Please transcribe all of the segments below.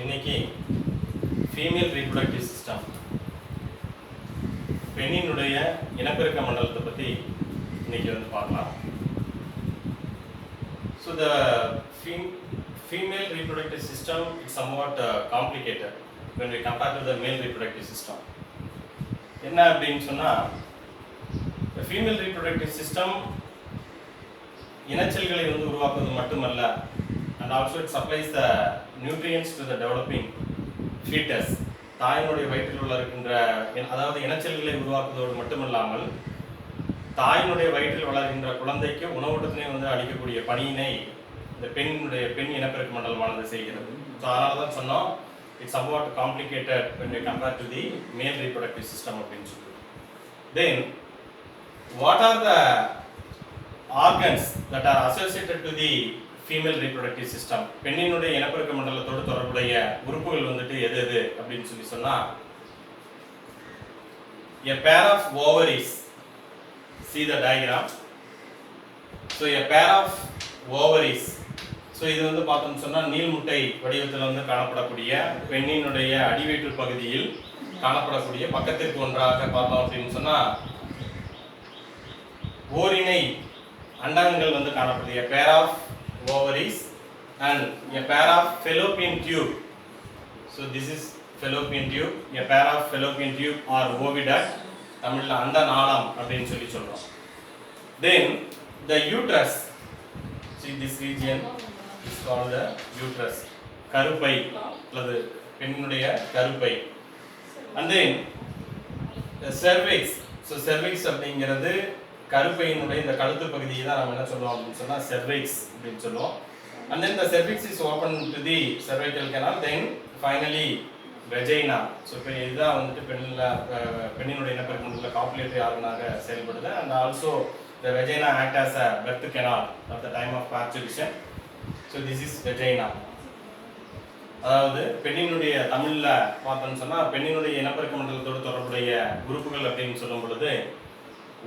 இன்னைக்கு female reproductive system பெண்ணினுடைய இனப்பெருக்க மண்டலத்தை பற்றி இன்னைக்கு வந்து பார்க்கலாம். So the female reproductive system is somewhat complicated when we compare to the male reproductive system. என்ன அப்படின்னு சொன்னால், the female reproductive system இனச்செல்களை வந்து உருவாக்குவது மட்டுமல்ல, and also it supplies the nutrients to the developing fetus. தாயினுடைய வயிற்றில் உள்ள இருக்கின்ற அதாவது இனச்செல்களை உருவாக்குவதோடு மட்டுமல்லாமல் தாயினுடைய வயிற்றில் வளர்கின்ற குழந்தைக்கு உணவூட்டத்தினை வந்து அளிக்கக்கூடிய பணியினை இந்த பெண் இனப்பெருக்க மண்டலமானது செய்கிறது. ஸோ அதனால தான் சொன்னோம், it's somewhat complicated when we compare to the male reproductive system அப்படின்னு சொல்லி. Then what are the organs that are associated to the female reproductive system? பெண்ணினுடைய இனப்பெருக்க மண்டலத்தோடு தொடர்புடைய உறுப்புகள் வந்துட்டு எது எது அப்படின்னு சொல்லி சொன்னா, a pair of ovaries, see the diagram. So a pair of ovaries, so இது வந்து பார்த்தோம்னு சொன்னால் நீள்முட்டை வடிவத்தில் வந்து காணப்படக்கூடிய பெண்ணினுடைய அடிவயிற்று பகுதியில் காணப்படக்கூடிய பக்கத்திற்கு ஒன்றாக பார்த்தோம் அப்படின்னு சொன்னால் ஓரிணை அண்டகங்கள் வந்து காணப்படுது. a pair of ovaries and a pair of fallopian tube. So this is fallopian tube, a pair of fallopian tube or oviduct, தமிழில் அண்ட நாளம் அப்படின்னு சொல்லி சொல்றோம். Then the uterus, see this region is called the uterus, கருப்பை அல்லது பெண்ணினுடைய கருப்பை. And then the cervix. So cervix அப்படிங்கிறது கருப்பையினுடைய இந்த கழுத்து பகுதியை தான் நம்ம என்ன சொல்லுவோம் அப்படின்னு சொன்னா cervix அப்படின்னு சொல்லுவோம். And then the cervix is open to the cervical canal, then finally vagina. So இப்போ இதுதான் வந்துட்டு பெண்ணினுடைய இனப்பெருக்க மண்டலத்தில் காப்புலேட்டரி ஆர்கனாக செயல்படுது. And also the vagina act as a birth canal at the time of parturition. So this is vagina. அதாவது பெண்ணினுடைய தமிழ்ல பார்த்தோம்னு சொன்னா, பெண்ணினுடைய இனப்பெருக்க மண்டலத்தோடு தொடர்புடைய உறுப்புகள் அப்படின்னு சொல்லும் பொழுது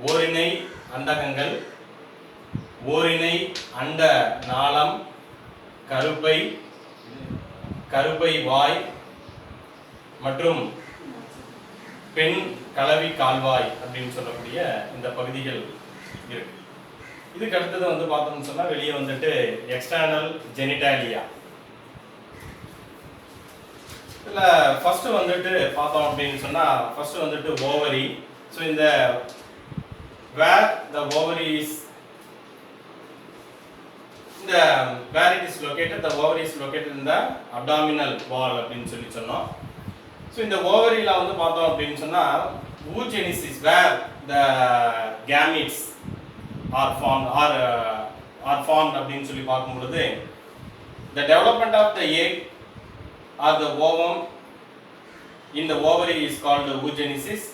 ஓரிணை அண்டகங்கள், ஓரிணை அண்ட நாளம், கருப்பை, கருப்பை வாய் மற்றும் பெண் கலவி கால்வாய் அப்படின்னு சொல்லக்கூடிய இந்த பகுதிகள் இருக்கு. இதுக்கு அடுத்தது வந்து பார்த்தோம்னு சொன்னா வெளியே வந்துட்டு எக்ஸ்டர்னல் ஜெனிடாலியா. இதுல ஃபர்ஸ்ட் வந்துட்டு பார்த்தோம் அப்படின்னு சொன்னா, ஃபர்ஸ்ட் வந்துட்டு ஓவரி. ஸோ இந்த where the ovary is, where it is located, the ovary is located in the abdominal wall அப்படின்னு சொல்லி சொன்னோம். ஸோ இந்த ஓவரியில வந்து பார்த்தோம் அப்படின்னு சொன்னா oogenesis, where the gametes are formed அப்படின்னு சொல்லி பார்க்கும் பொழுது the development of the egg or the ovum in the ovary is called oogenesis.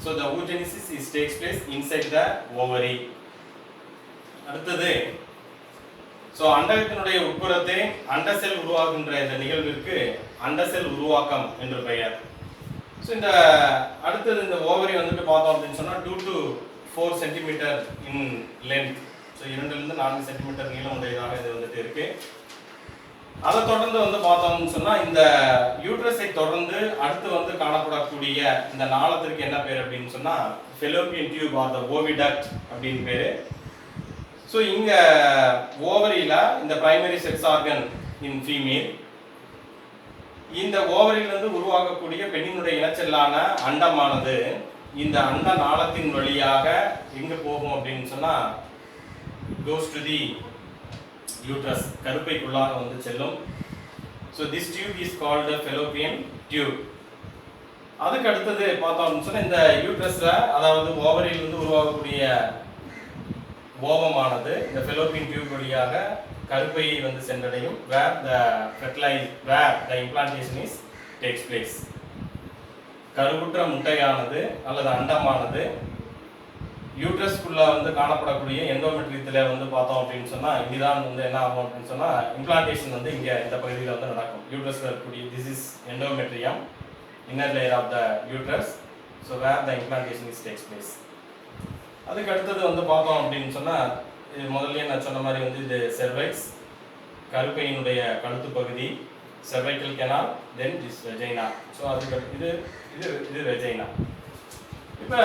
So the oogenesis takes place inside the ovary. அடுத்தது ஸோ அண்டகத்தினுடைய உட்புறத்தை அண்டசெல் உருவாக்குகின்ற இந்த நிகழ்விற்கு அண்டசெல் உருவாக்கம் என்று பெயர். ஸோ இந்த அடுத்தது இந்த ஓவரி வந்துட்டு பார்த்தோம் அப்படின்னு சொன்னால் 2 to 4 centimetre in length. So 2 to 4 centimetre நீளம் உடையதாக இது வந்துட்டு இருக்கு. அதை தொடர்ந்து வந்து பார்த்தோம்னு சொன்னால் இந்த யூட்ரஸை தொடர்ந்து அடுத்து வந்து காணப்படக்கூடிய இந்த நாளத்திற்கு என்ன பேர் அப்படின்னு சொன்னால் ஃபெலோப்பியன் டியூப் ஆர் த ஓவிடக்ட் அப்படின்னு பேர். ஸோ இங்கே ஓவரியில் இந்த பிரைமரி செக்ஸ் ஆர்கன் இன் ஃபீமேல், இந்த ஓவரியிலிருந்து உருவாகக்கூடிய பெண்ணினுடைய இனச்செல்லான அண்டமானது இந்த அண்ட நாளத்தின் வழியாக எங்கே போகும் அப்படின்னு சொன்னால் கோஸ் டு தி யூட்ரஸ், கருப்பைக்குள்ளாக வந்து செல்லும். So this tube is called Fallopian tube. அதுக்கு அடுத்தது பார்த்தோம் அப்படின்னு சொன்னால் இந்த யூட்ரஸில் அதாவது ஓவரியிலிருந்து உருவாகக்கூடிய ஓவமானது இந்த ஃபெலோப்பியன் டியூப் வழியாக கருப்பையை வந்து சென்றடையும், where the implantation is takes place. கருவுற்ற முட்டையானது அல்லது அண்டமானது யூட்ரஸ்குள்ள வந்து காணப்படக்கூடிய எண்டோமெட்ரியத்துல வந்து பார்த்தோம் அப்படின்னு சொன்னா இங்கதான் வந்து என்ன ஆகும் அப்படின்னு சொன்னா இம்ப்ளான்டேஷன் வந்து இங்க இந்த பகுதியில் வந்து நடக்கும். யூட்ரஸ்ல இருக்கக்கூடிய this is endometrium, inner layer of the uterus. So where the implantation is takes place. அதுக்கு அடுத்தது வந்து பார்த்தோம் அப்படின்னு சொன்னா முதல்ல நான் சொன்ன மாதிரி வந்து இது செர்வைக்ஸ், கருப்பையினுடைய கழுத்து பகுதி, cervical canal, then this vagina. So அதுக்கு இது இது இது வெஜைனா. இப்போ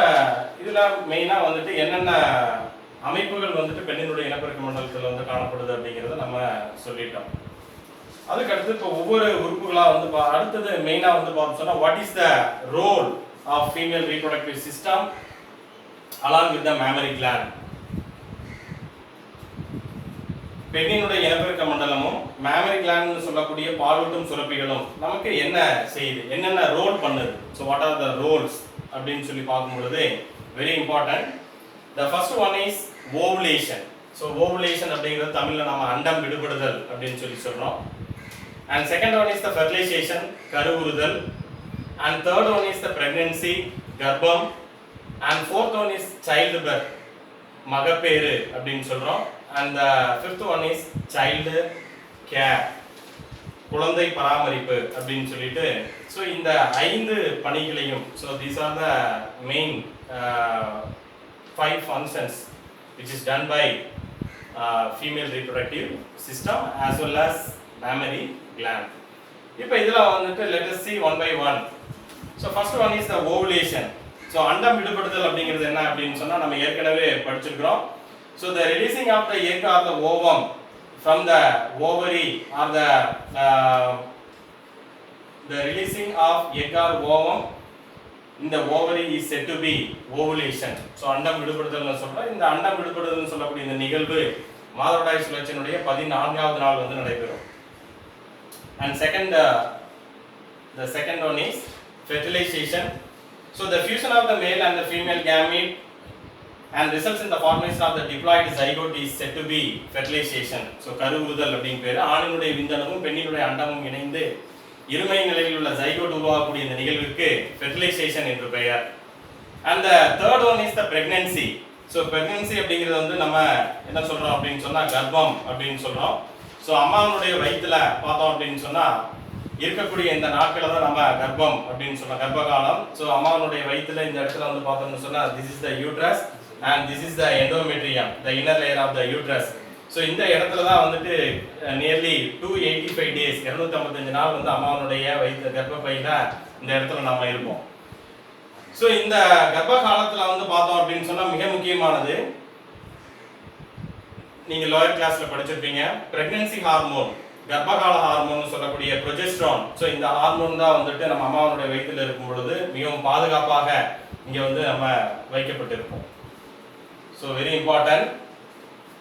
இதில் மெயினாக வந்துட்டு என்னென்ன அமைப்புகள் வந்துட்டு பெண்ணினுடைய இனப்பெருக்க மண்டலத்தில் வந்து காணப்படுது அப்படிங்கிறத நம்ம சொல்லிட்டோம். அதுக்கடுத்து இப்போ ஒவ்வொரு உறுப்புகளாக வந்து அடுத்தது மெயினாக வந்து பார்த்தோம்னா what is the role of female reproductive system along with the mammary gland. பெண்ணினுடைய இனப்பெருக்க மண்டலமும் மேமரி கிளாண்ட் சொல்லக்கூடிய பாலூட்டும் சுரப்பிகளும் நமக்கு என்ன செய்யுது, என்னென்ன ரோல் பண்ணுது. So what are the roles அப்படின்னு சொல்லி பார்க்கும்பொழுது very important. The first one is ovulation. So ovulation அப்படிங்கிறது தமிழில் நம்ம அண்டம் விடுபடுதல் அப்படின்னு சொல்லி சொல்கிறோம். And second one is the fertilization, கருவுறுதல். And third one is the pregnancy, கர்ப்பம். And fourth one is childbirth, மகப்பேறு அப்படின்னு சொல்றோம். And the fifth one is child care, குழந்தை பராமரிப்பு அப்படின்னு சொல்லிட்டு. ஸோ இந்த 5 பணிகளையும், so these are the main 5 functions which is done by female reproductive system as well as mammary gland. இப்போ இதில் வந்துட்டு let us see one by one. So first one is the ovulation. So அண்டம் விடுபடுதல் அப்படிங்கிறது என்ன அப்படின்னு சொன்னா நம்ம ஏற்கனவே படிச்சிருக்கிறோம். So the releasing of the egg or the ovum from the ovary or the releasing of egg or ovum in the ovary is said to be ovulation. So அண்டம் விடுபடுதல்னு சொல்றோம். இந்த அண்டம் விடுபடுதல்னு சொல்லக்கூடிய இந்த நிகழ்வு மாதவிடாய் சுழற்சியினுடைய 14வது நாள் வந்து நடைபெறும். And the second one is fertilization. So the fusion of the male and the female gamete and results in the formation of the diploid zygote is said to be fertilization. So கருவுறுதல் அப்படிங்கிற பேரு. ஆணினுடைய விந்தணுவும் பெண்ணினுடைய அண்டமும் இணைந்து இருமை நிலையில் உள்ள zygote உருவாகக்கூடிய இந்த நிகழ்விற்கு fertilization என்று பெயர். And the third one is the pregnancy. So pregnancy அப்படிங்கிறது வந்து நம்ம என்ன சொல்றோம் அப்படின்னு சொன்னா கர்ப்பம் அப்படின்னு சொல்றோம். ஸோ அம்மாவுடைய வயிற்றுல பார்த்தோம் அப்படின்னு சொன்னா இருக்கக்கூடிய இந்த நாட்களை தான் நம்ம கர்ப்பம் அப்படின்னு சொன்னோம், கர்ப்ப காலம். ஸோ அம்மாவுடைய வயிற்றுல இந்த இடத்துல வந்து பார்த்தோம்னு சொன்னா this is the uterus and this is the endometrium, the inner layer of the uterus. So இந்த இடத்துல தான் வந்துட்டு நியர்லி 285 days 255 நாள் வந்து அம்மாவுடைய வயிற்று கர்ப்பப்பையில இந்த இடத்துல நம்ம இருப்போம். ஸோ இந்த கர்ப்ப காலத்தில் வந்து பார்த்தோம் அப்படின்னு சொன்னா மிக முக்கியமானது, நீங்க லோயர் கிளாஸ்ல படிச்சிருப்பீங்க, பிரெக்னன்சி ஹார்மோன், கர்ப்பகால ஹார்மோன் சொல்லக்கூடிய ப்ரொஜெஸ்டரான். ஸோ இந்த ஹார்மோன் தான் வந்துட்டு நம்ம அம்மாவுடைய வயிற்றில் இருக்கும் பொழுது மிகவும் பாதுகாப்பாக இங்க வந்து நம்ம வைக்கப்பட்டிருப்போம். So very important,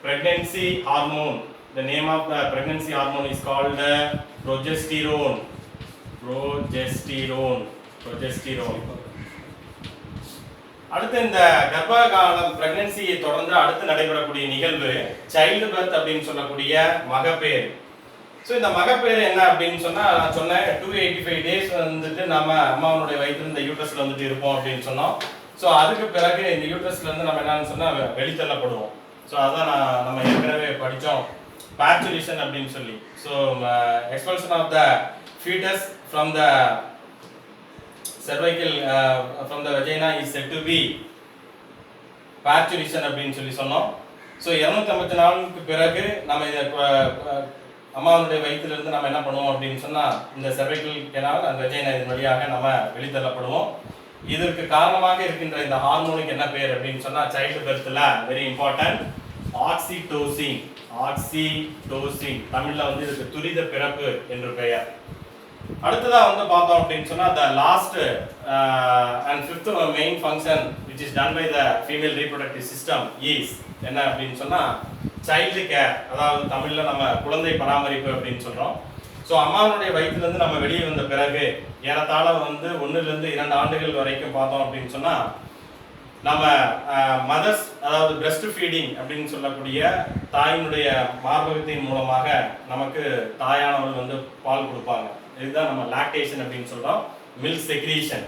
pregnancy hormone. The name of the pregnancy hormone is called progesterone. அடுத்து இந்த கர்ப்ப காலம் பிரெக்னன்சியை தொடர்ந்து அடுத்து நடைபெறக்கூடிய நிகழ்வு சைல்டு பர்த் அப்படின்னு சொல்லக்கூடிய மகப்பேறு. ஸோ இந்த மகப்பேறு என்ன அப்படின்னு சொன்னா நான் சொன்னேன் 285 days வந்துட்டு நம்ம அம்மாவுடைய வயிற்றுல இந்த யூட்ரஸ்ல வந்துட்டு இருப்போம் அப்படின்னு சொன்னோம். ஸோ அதுக்கு பிறகு இந்த யூட்ரஸ்ல இருந்து நம்ம என்னன்னு சொன்னா வெளித்தள்ளப்படுவோம். ஸோ அதான் நம்ம ஏற்கனவே படித்தோம் பார்ச்சுலேஷன் அப்படின்னு சொல்லி. So expulsion of the foetus from the cervical from the vagina is said to be parturition அப்படின்னு சொல்லி சொன்னோம். ஸோ 250 நாளுக்கு பிறகு நம்ம இதை அம்மாவுடைய வயிற்றுல இருந்து நம்ம என்ன பண்ணுவோம் அப்படின்னு சொன்னா இந்த cervical canal அந்த vagina இதன் வழியாக நம்ம வெளித்தள்ளப்படுவோம். இதற்கு காரணமாக இருக்கின்ற இந்த ஹார்மோனுக்கு என்ன பேர் அப்படின்னு சொன்னா சைல்டு பர்த்ல வெரி இம்பார்ட்டன்ட் ஆக்சிடோசின். தமிழ்ல வந்து இதுக்கு துரித பிறப்பு என்று பெயர். அடுத்ததா வந்து பார்த்தோம் அப்படின்னு சொன்னா the last and fifth main function which is done by the female reproductive system is என்ன அப்படின்னு சொன்னா child care, அதாவது தமிழ்ல நம்ம குழந்தை பராமரிப்பு அப்படின்னு சொல்றோம். ஸோ அம்மாவுடைய வயிற்றுல இருந்து நம்ம வெளியே வந்த பிறகு ஏறத்தாழ வந்து 1 to 2 ஆண்டுகள் வரைக்கும் பார்த்தோம் அப்படின்னு சொன்னா நம்ம மதர்ஸ், அதாவது பிரஸ்ட் ஃபீடிங் அப்படின்னு சொல்லக்கூடிய தாயினுடைய மார்பகத்தின் மூலமாக நமக்கு தாயானவர்கள் வந்து பால் கொடுப்பாங்க. இதுதான் நம்ம லாக்டேஷன் அப்படின்னு சொல்றோம், மில்க் செக்ரீஷன்.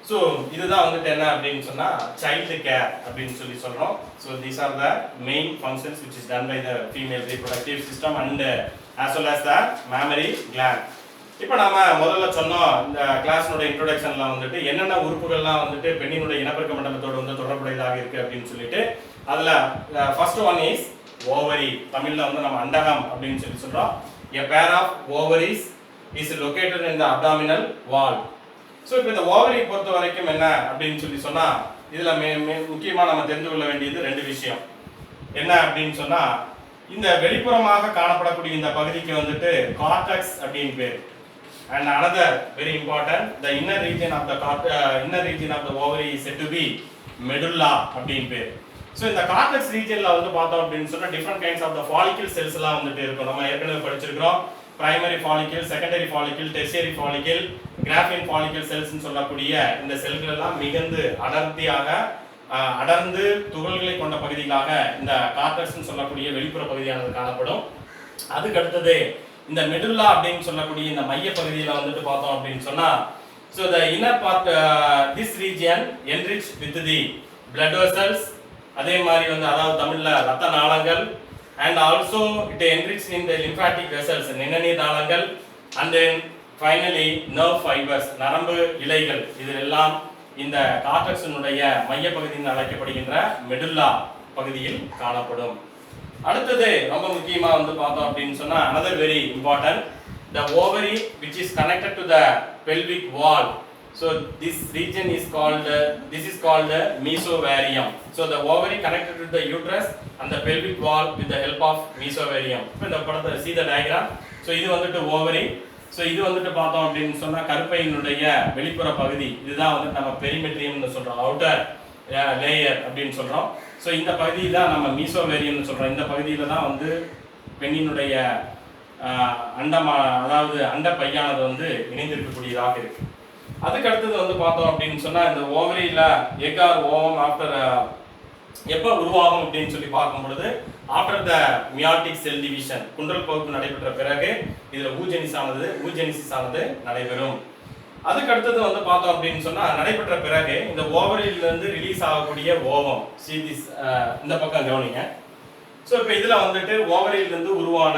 ஸோ இதுதான் வந்துட்டு என்ன அப்படின்னு சொன்னா சைல்டு கேர் அப்படின்னு சொல்லி சொல்றோம். So these are the main functions which is done by the female reproductive system and as well as the mammary gland. இப்போ நாம முதல்ல சொன்னோம் இந்த கிளாஸ்னுடைய இன்ட்ரோடக்ஷன்ல வந்துட்டு என்னென்ன உறுப்புகள்லாம் வந்துட்டு பெண்ணினுடைய இனப்பெருக்க மண்டலத்தோடு வந்து தொடர்புடையதாக இருக்கு அப்படின்னு சொல்லிட்டு, அதுல ஃபர்ஸ்ட் ஒன் இஸ் ஓவரி, தமிழ்ல வந்து நம்ம அண்டகம் அப்படின்னு சொல்லி சொல்றோம். a pair of ovaries is located in the abdominal wall. So இப்போ இந்த ஓவரி பொறுத்த வரைக்கும் என்ன அப்படின்னு சொல்லி சொன்னா இதுல முக்கியமா நம்ம தெரிந்து கொள்ள வேண்டியது ரெண்டு விஷயம். என்ன அப்படின்னு சொன்னா இந்த வெளிப்புறமாக காணப்படக்கூடிய இந்த பகுதிக்கு வந்துட்டு கார்டெக்ஸ் அப்படின்னு பேர். And another very important, the inner region of the ovary is said to be medulla அப்படின்னு பேர். ஸோ இந்த கார்டெக்ஸ் ரீஜன்ல வந்து பார்த்தோம் அப்படின்னு சொன்னா different kinds of the follicle cells எல்லாம் வந்துட்டு இருக்கும். நம்ம ஏற்கனவே படிச்சிருக்கிறோம். Primary follicle, secondary follicle, tertiary follicle, Graafian follicle செல்ஸ்னு சொல்லக்கூடிய இந்த செல்கள் எல்லாம் மிகுந்து அடர்ந்து துகள்களை கொண்ட பகுதிகளாக இந்த கார்டெக்ஸ்னு சொல்லக்கூடிய வெளிப்புற பகுதியானது காணப்படும். அதுக்கு அடுத்தது இந்த மெடுல்லா அப்படின்னு சொல்லக்கூடிய இந்த மைய பகுதியில வந்துட்டு பார்த்தோம் அப்படின்னு சொன்னா so the inner part this region enriched with the blood vessels, அதே மாதிரி வந்து அதாவது தமிழ்ல ரத்த நாளங்கள், and also it enriched in the lymphatic vessels, நிணநீர் நாளங்கள், and then finally nerve fibers, நரம்பு இழைகள். இதெல்லாம் இந்த கார்டெக்ஸினுடைய மைய பகுதியில் அழைக்கப்படுகின்ற மெடுல்லா பகுதியில் காணப்படும். அடுத்தது ரொம்ப முக்கியமா வந்து பார்த்தோம் அப்படின்னு சொன்னா another very important, the ovary which is connected to the pelvic wall. So this region is called mesovarium. So the ovary connected to the uterus and the pelvic wall with the help of mesovarium. இப்போ இந்த படத்தை see the diagram. So இது வந்துட்டு ovary. So இது வந்துட்டு பார்த்தோம் அப்படின்னு சொன்னா கருப்பையினுடைய வெளிப்புற பகுதி. இதுதான் வந்து நம்ம பெரிமெட்ரியம்னு சொல்றோம், அவுட்டர் லேயர் அப்படின்னு சொல்றோம். ஸோ இந்த பகுதியில் தான் நம்ம மீசோவேரியம்னு சொல்கிறோம். இந்த பகுதியில் தான் வந்து பெண்ணினுடைய அதாவது அண்ட பையானது வந்து இணைந்திருக்கக்கூடியதாக இருக்கு. அதுக்கு அடுத்தது வந்து பார்த்தோம் அப்படின்னு சொன்னால் இந்த ஓவரியில் எக்கார் ஓவம் ஆஃப்டர் எப்போ உருவாகும் அப்படின்னு சொல்லி பார்க்கும் பொழுது after the meiotic cell division, Kundala பகுப்பு நடைபெற்ற பிறகு இதில் ஊஜெனிசிஸ் ஆனது நடைபெறும். அதுக்கு அடுத்தது வந்து பார்த்தோம் அப்படின்னு சொன்னா நடைபெற்ற பிறகு இந்த ஓவரியில இருந்து ரிலீஸ் ஆகக்கூடிய ஓவம் சீதிஸ் இந்த பக்கம் கவனிங்க. ஸோ இப்போ இதுல வந்துட்டு ஓவரியில இருந்து உருவான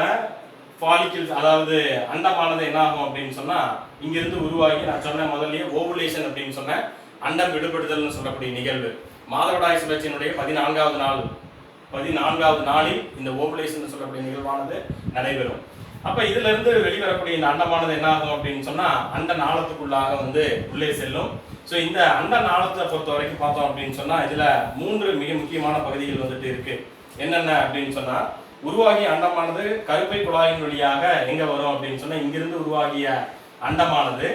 ஃபாலிக்கிள்ஸ், அதாவது அண்டமானது என்ன ஆகும் அப்படின்னு சொன்னா இங்கிருந்து உருவாகி நான் சொன்ன முதல்லயே ஓவுலேஷன் அப்படின்னு சொன்னேன், அண்டம் விடுபடுதல்னு சொல்லக்கூடிய நிகழ்வு மாதவிடாய் சுழற்சியினுடைய 14வது நாளில் இந்த ஓவுலேஷன் சொல்லக்கூடிய நிகழ்வானது நடைபெறும். அப்ப இதுல இருந்து வெளிவரக்கூடிய இந்த அண்டமானது என்ன ஆகும் அப்படின்னு சொன்னா அண்ட நாளத்துக்குள்ளாக வந்து உள்ளே செல்லும். ஸோ இந்த அண்ட நாளத்தை பொறுத்த வரைக்கும் பார்த்தோம் அப்படின்னு சொன்னா இதுல 3 மிக முக்கியமான பகுதிகள் வந்துட்டு இருக்கு. என்னென்ன அப்படின்னு சொன்னா உருவாகிய அண்டமானது கருப்பை குழாயின் வழியாக எங்க வரும் அப்படின்னு சொன்னா இங்கிருந்து உருவாகிய அண்டமானது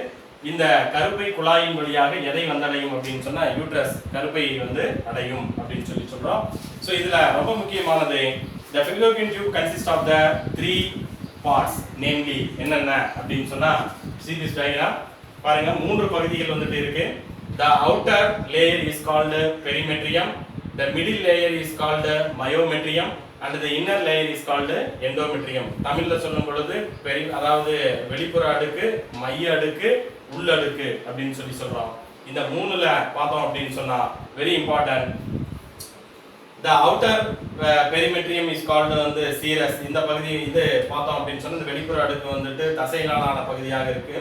இந்த கருப்பை குழாயின் வழியாக எதை வந்தடையும் அப்படின்னு சொன்னா யூட்ரஸ், கருப்பை வந்து அடையும் அப்படின்னு சொல்லி சொல்றோம். ஸோ இதுல ரொம்ப முக்கியமானது the fallopian tube consists of the 3 parts, namely என்னென்ன அப்படின்னு சொன்னா see this diagram பாருங்க, 3 பகுதிகள் வந்துட்டு இருக்கு. the outer layer is called perimetrium, the middle layer is called myometrium and the inner layer is called endometrium. தமிழ்ல சொல்லும் பொழுது அதாவது வெளிப்புற அடுக்கு, மைய அடுக்கு, உள்ளடுக்கு அப்படின்னு சொல்லி சொல்றோம். இந்த 3ல பார்த்தோம் அப்படின்னு சொன்னா very important, the outer perimetrium is called வந்து serous. இந்த பகுதி இது பார்த்தோம் அப்படின்னு சொன்னா இந்த வெளிப்புற அடுக்கு வந்துட்டு தசையிலான பகுதியாக இருக்கு,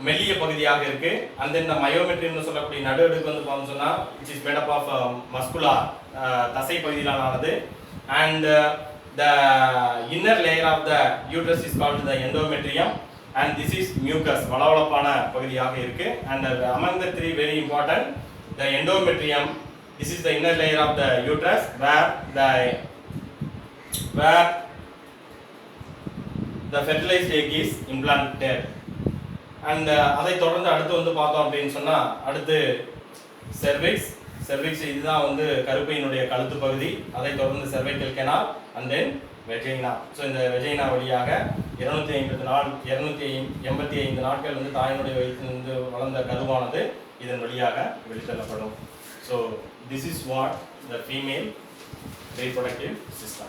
மெல்லிய பகுதியாக இருக்கு. and then the myometrium னு சொல்லக்கூடிய நடு அடுக்கு வந்து பார்த்தோம் சொன்னா which is made up of muscular, தசை பகுதியிலானது. and the inner layer of the uterus is called the endometrium and this is mucus, வளவளப்பான பகுதியாக இருக்கு. and among the 3 very important, the endometrium, this is the inner layer of the uterus where the fertilized egg is implanted. and அதை தொடர்ந்து அடுத்து வந்து பார்த்தோம் அப்படின்னு சொன்னா அடுத்து cervix இதுதான் வந்து கருப்பையினுடைய கழுத்து பகுதி. அதை தொடர்ந்து cervical canal and then vagina. So இந்த வெஜைனா வழியாக 285 நாட்கள் வந்து தாயினுடைய வயிற்றிலிருந்து வளர்ந்த கருவானது இதன் வழியாக வெளித்தள்ளப்படும். So this is what the female reproductive system.